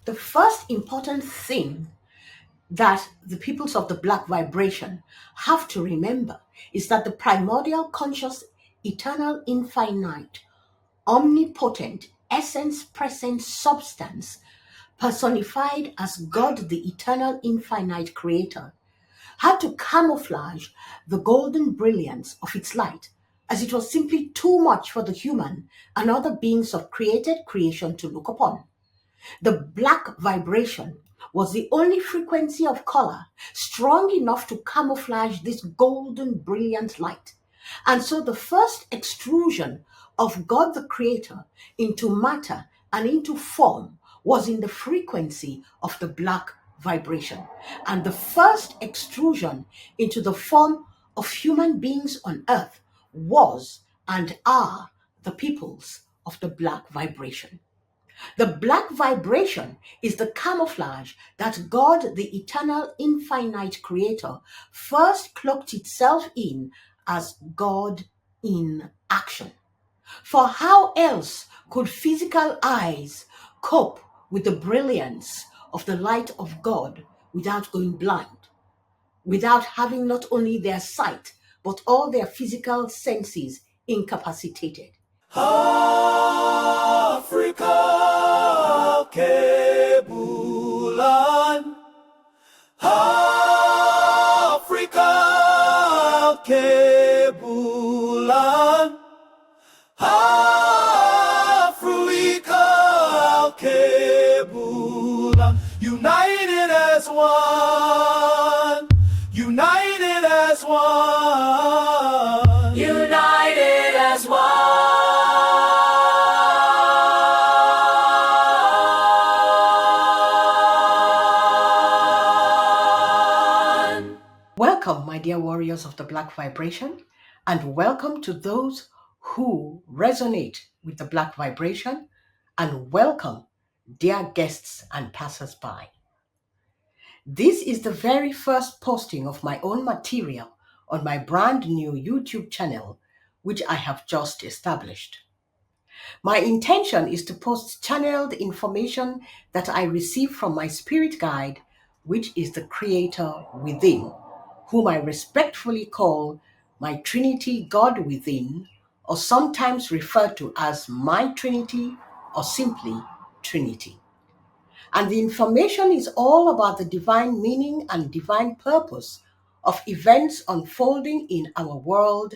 The first important thing that the peoples of the black vibration have to remember is that the primordial conscious, eternal, infinite, omnipotent, essence present substance, personified as God, the eternal, infinite creator, had to camouflage the golden brilliance of its light, as it was simply too much for the human and other beings of created creation to look upon. The black vibration was the only frequency of color strong enough to camouflage this golden brilliant light. And so the first extrusion of God the Creator into matter and into form was in the frequency of the black vibration. And the first extrusion into the form of human beings on earth was and are the peoples of the black vibration. The black vibration is the camouflage that God, the eternal, infinite creator, first cloaked itself in as God in action. For how else could physical eyes cope with the brilliance of the light of God without going blind, without having not only their sight, but all their physical senses incapacitated? Africa, Kebulan. Africa, Kebulan. Africa, Kebulan. United as one. United as one. United as one. Welcome, my dear warriors of the black vibration, and welcome to those who resonate with the black vibration, and welcome, dear guests and passers-by. This is the very first posting of my own material on my brand new YouTube channel, which I have just established. My intention is to post channeled information that I receive from my spirit guide, which is the Creator within, whom I respectfully call my Trinity God within, or sometimes referred to as my Trinity, or simply Trinity. And the information is all about the divine meaning and divine purpose of events unfolding in our world,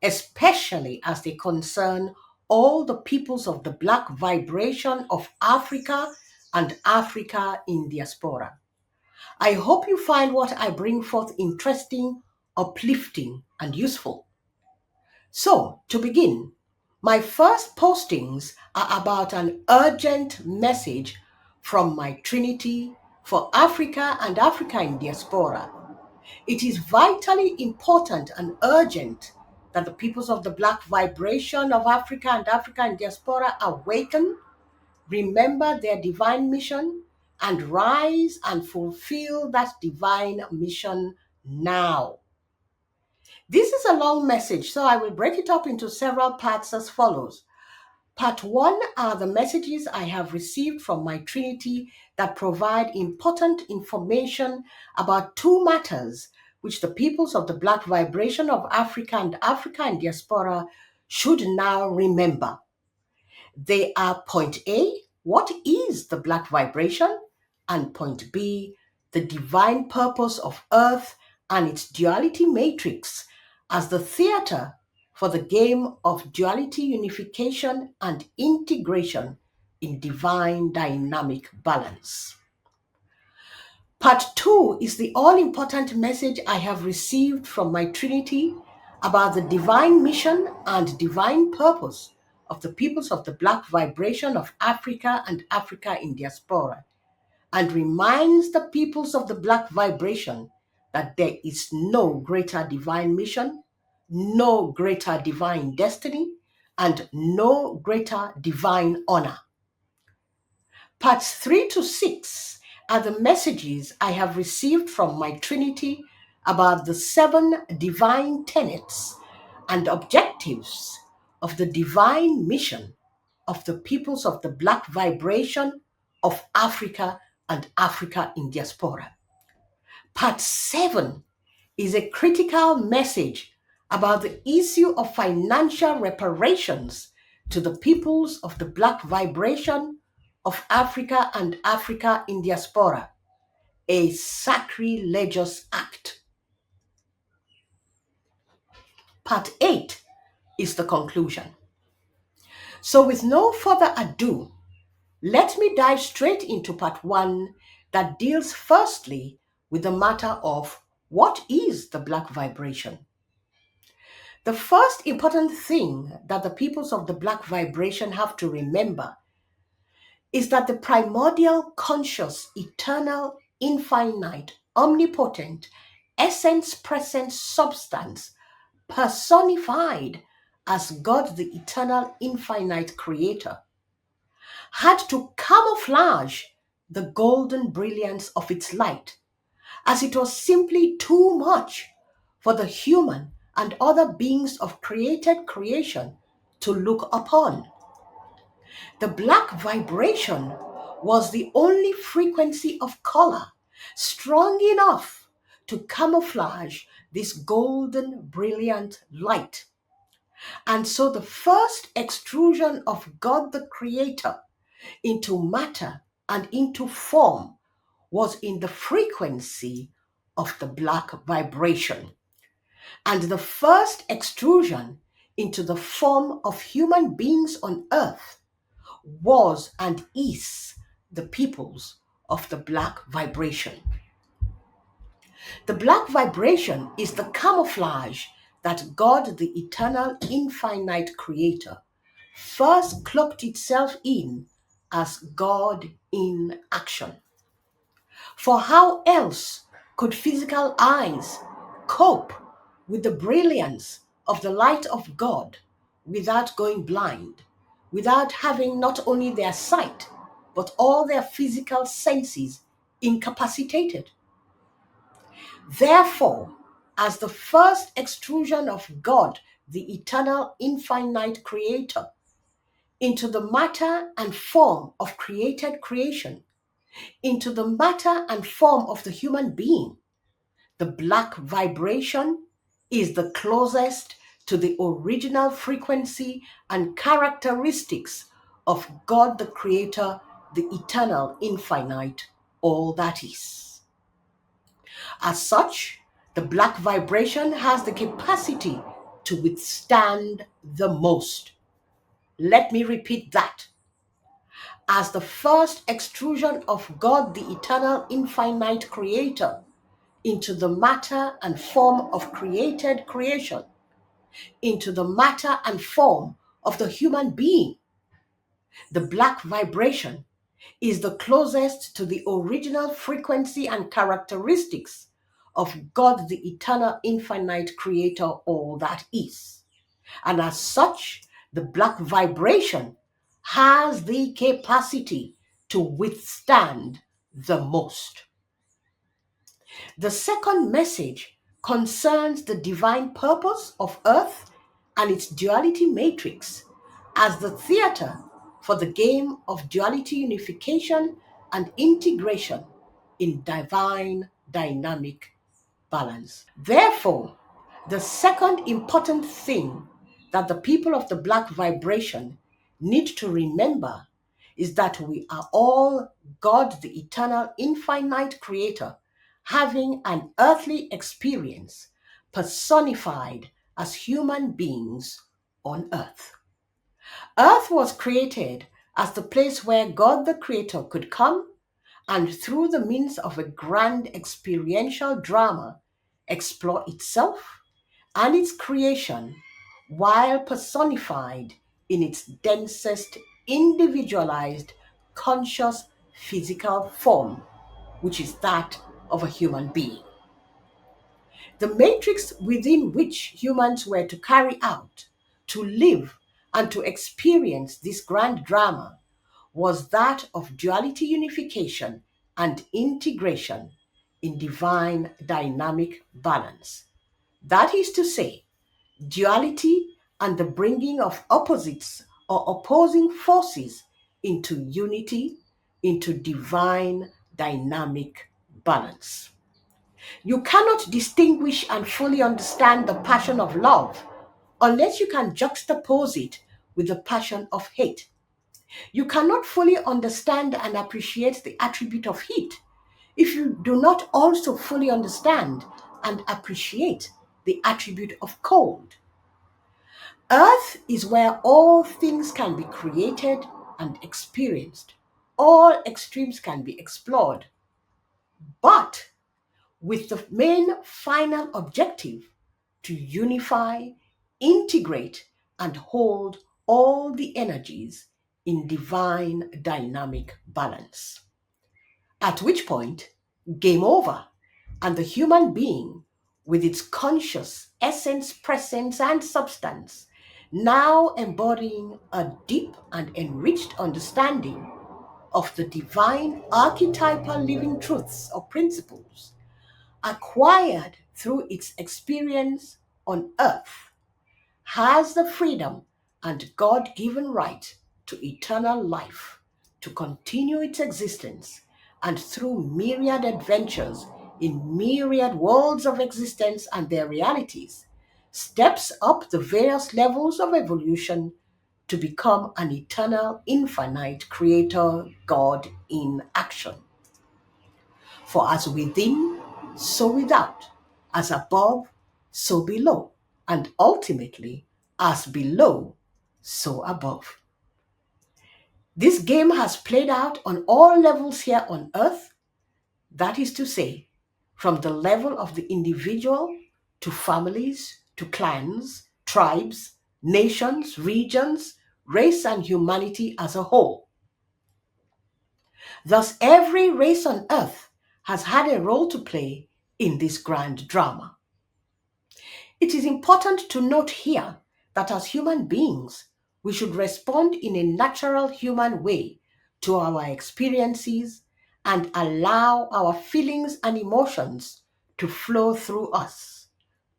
especially as they concern all the peoples of the black vibration of Africa and Africa in Diaspora. I hope you find what I bring forth interesting, uplifting, and useful. So, to begin, my first postings are about an urgent message from my Trinity for Africa and Africa in Diaspora. It is vitally important and urgent that the peoples of the black vibration of Africa and Africa in Diaspora awaken, remember their divine mission, and rise and fulfill that divine mission now. This is a long message, so I will break it up into several parts as follows. Part 1 are the messages I have received from my Trinity that provide important information about two matters which the peoples of the black vibration of Africa and Africa in Diaspora should now remember. They are point A, what is the black vibration? And point B, the divine purpose of Earth and its duality matrix as the theater for the game of duality unification and integration in divine dynamic balance. Part 2 is the all-important message I have received from my Trinity about the divine mission and divine purpose of the peoples of the black vibration of Africa and Africa in Diaspora, and reminds the peoples of the black vibration that there is no greater divine mission, no greater divine destiny, and no greater divine honor. Parts 3 to 6 are the messages I have received from my Trinity about the 7 divine tenets and objectives of the divine mission of the peoples of the black vibration of Africa and Africa in Diaspora. Part 7 is a critical message about the issue of financial reparations to the peoples of the Black vibration of Africa and Africa in Diaspora, a sacrilegious act. Part 8 is the conclusion. So with no further ado, let me dive straight into part 1 that deals firstly with the matter of what is the Black vibration. The first important thing that the peoples of the Black vibration have to remember is that the primordial, conscious, eternal, infinite, omnipotent, essence-present substance personified as God the eternal, infinite creator had to camouflage the golden brilliance of its light, as it was simply too much for the human and other beings of created creation to look upon. The Black vibration was the only frequency of color strong enough to camouflage this golden brilliant light. And so the first extrusion of God the Creator into matter and into form was in the frequency of the Black vibration. And the first extrusion into the form of human beings on earth was and is the peoples of the Black vibration. The Black vibration is the camouflage that God, the eternal, infinite creator, first cloaked itself in as God in action. For how else could physical eyes cope with the brilliance of the light of God without going blind, without having not only their sight, but all their physical senses incapacitated? Therefore, as the first extrusion of God, the eternal, infinite creator, into the matter and form of created creation, into the matter and form of the human being, the Black vibration is the closest to the original frequency and characteristics of God the Creator, the eternal, infinite, all that is. As such, the Black vibration has the capacity to withstand the most. Let me repeat that. As the first extrusion of God, the eternal, infinite creator, into the matter and form of created creation, into the matter and form of the human being, the Black vibration is the closest to the original frequency and characteristics of God, the eternal, infinite creator, all that is. And as such, the Black vibration has the capacity to withstand the most. The second message concerns the divine purpose of Earth and its duality matrix as the theater for the game of duality unification and integration in divine dynamic balance. Therefore, the second important thing that the people of the Black vibration need to remember is that we are all God, the eternal, infinite creator, having an earthly experience personified as human beings on earth. Earth was created as the place where God the Creator could come and through the means of a grand experiential drama explore itself and its creation while personified in its densest individualized conscious physical form, which is that of a human being. The matrix within which humans were to carry out, to live, and to experience this grand drama was that of duality unification and integration in divine dynamic balance. That is to say, duality and the bringing of opposites or opposing forces into unity, into divine dynamic balance. You cannot distinguish and fully understand the passion of love unless you can juxtapose it with the passion of hate. You cannot fully understand and appreciate the attribute of heat if you do not also fully understand and appreciate the attribute of cold. Earth is where all things can be created and experienced. All extremes can be explored, but with the main final objective to unify, integrate, and hold all the energies in divine dynamic balance. At which point, game over, and the human being, with its conscious essence, presence, and substance, now embodying a deep and enriched understanding of the divine archetypal living truths or principles acquired through its experience on earth, has the freedom and God given right to eternal life, to continue its existence, and through myriad adventures in myriad worlds of existence and their realities, steps up the various levels of evolution to become an eternal, infinite creator God in action. For as within, so without, as above, so below, and ultimately, as below, so above. This game has played out on all levels here on earth, that is to say, from the level of the individual to families, to clans, tribes, nations, regions, race, and humanity as a whole. Thus, every race on earth has had a role to play in this grand drama. It is important to note here that as human beings, we should respond in a natural human way to our experiences and allow our feelings and emotions to flow through us,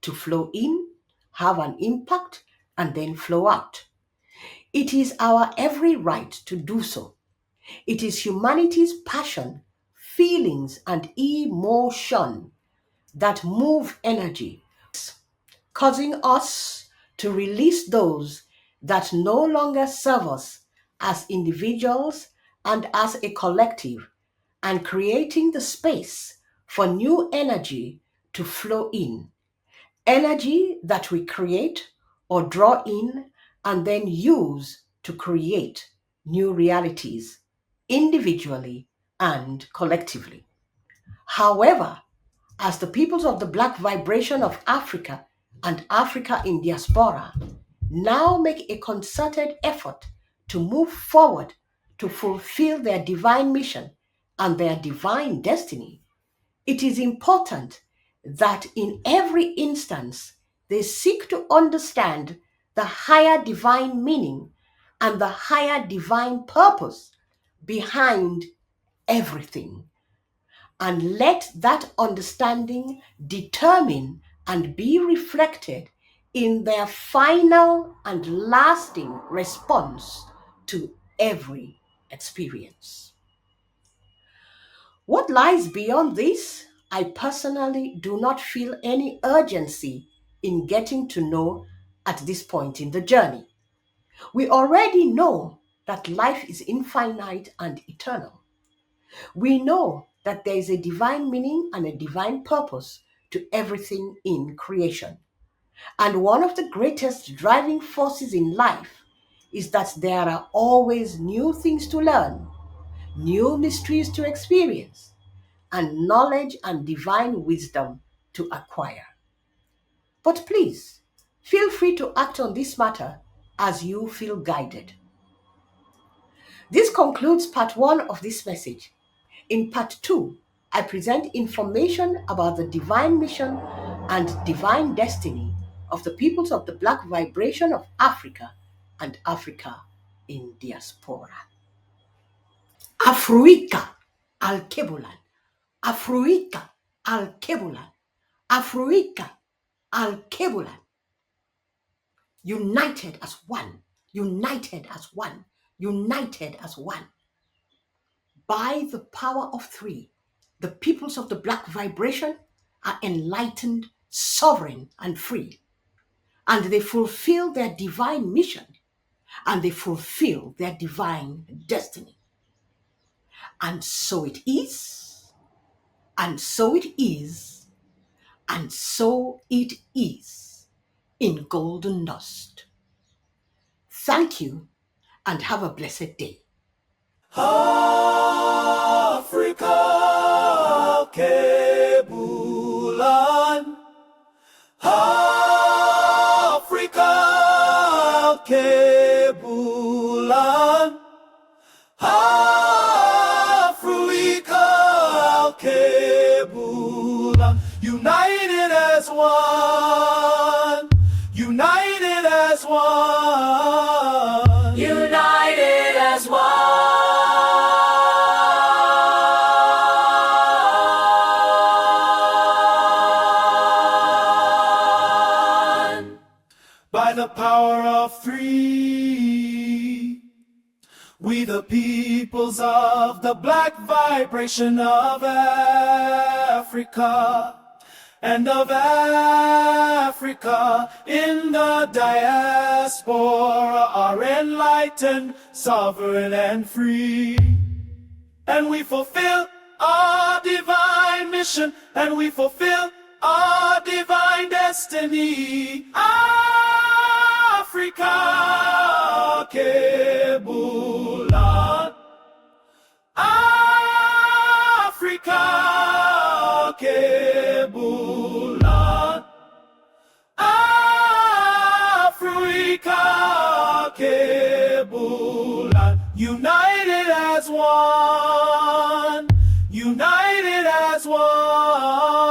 to flow in, have an impact, and then flow out. It is our every right to do so. It is humanity's passion, feelings, and emotion that move energy, causing us to release those that no longer serve us as individuals and as a collective, and creating the space for new energy to flow in. Energy that we create or draw in and then use to create new realities individually and collectively. However, as the peoples of the Black vibration of Africa and Africa in Diaspora now make a concerted effort to move forward to fulfill their divine mission and their divine destiny, it is important that in every instance they seek to understand the higher divine meaning and the higher divine purpose behind everything, and let that understanding determine and be reflected in their final and lasting response to every experience. What lies beyond this, I personally do not feel any urgency in getting to know at this point in the journey. We already know that life is infinite and eternal. We know that there is a divine meaning and a divine purpose to everything in creation. And one of the greatest driving forces in life is that there are always new things to learn, new mysteries to experience, and knowledge and divine wisdom to acquire. But please, feel free to act on this matter as you feel guided. This concludes part one of this message. In part two, I present information about the divine mission and divine destiny of the peoples of the Black vibration of Africa and Africa in Diaspora. Afruika al-Kebulan, Afruika al-Kebulan, Afruika al-Kebulan. United as one, united as one, united as one. By the power of three, the peoples of the black vibration are enlightened, sovereign, and free. And they fulfill their divine mission, and they fulfill their divine destiny. And so it is, and so it is, and so it is in golden dust. Thank you, and have a blessed day. Africa, Kebulan. Africa, Kebulan. Africa, Kebulan. United as one. United as one. United as one. By the power of three, we the peoples of the black vibration of Africa and of Africa in the diaspora are enlightened, sovereign and free. And we fulfill our divine mission, and we fulfill our divine destiny. Africa, Kebulan. Africa, Kebulan. Africa, Kebulan. United as one. United as one.